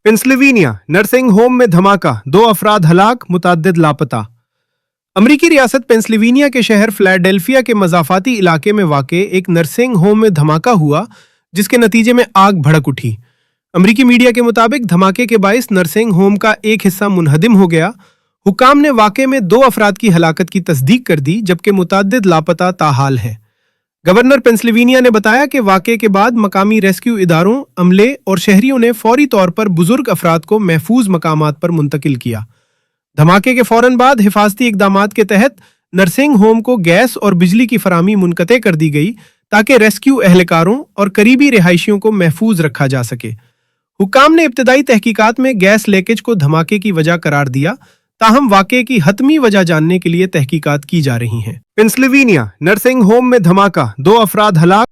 Pennsylvania nursing home में धमाका, 2 अफराद हलाक, मुतअद्दिद लापता। अमरीकी रियासत पेंसिल्वेनिया के शहर फिलाडेल्फिया के मज़ाफ़ाती इलाके में वाक़े एक नर्सिंग होम में धमाका हुआ, जिसके नतीजे में आग भड़क उठी। अमरीकी मीडिया के मुताबिक धमाके के बाइस नर्सिंग होम का एक हिस्सा मुनहदिम हो गया। हुक्काम ने वाक़े में 2 अफराद की हलाकत की तस्दीक कर दी, जबकि मुतअद्दिद लापता ताहाल है। गवर्नर पेंसिल्वेनिया ने बताया कि वाक़े के बाद मकामी रेस्क्यू इदारों, अमले और शहरियों ने फौरी तौर पर बुजुर्ग अफराद को महफूज मकामात पर मुंतकिल किया। धमाके के फौरन बाद हिफाजती इकदामात के तहत नर्सिंग होम को गैस और बिजली की फराहमी मुनक़ते कर दी गई, ताकि रेस्क्यू एहलकारों और करीबी रिहायशियों को महफूज रखा जा सके। हुक्काम ने इब्तदाई तहकीकात में गैस लीकेज को धमाके की वजह करार दिया, ताहम वाक़े की हतमी वजह जानने के लिए तहकीकात की जा रही हैं। पेंसिल्वेनिया नर्सिंग होम में धमाका, 2 अफराद हलाक।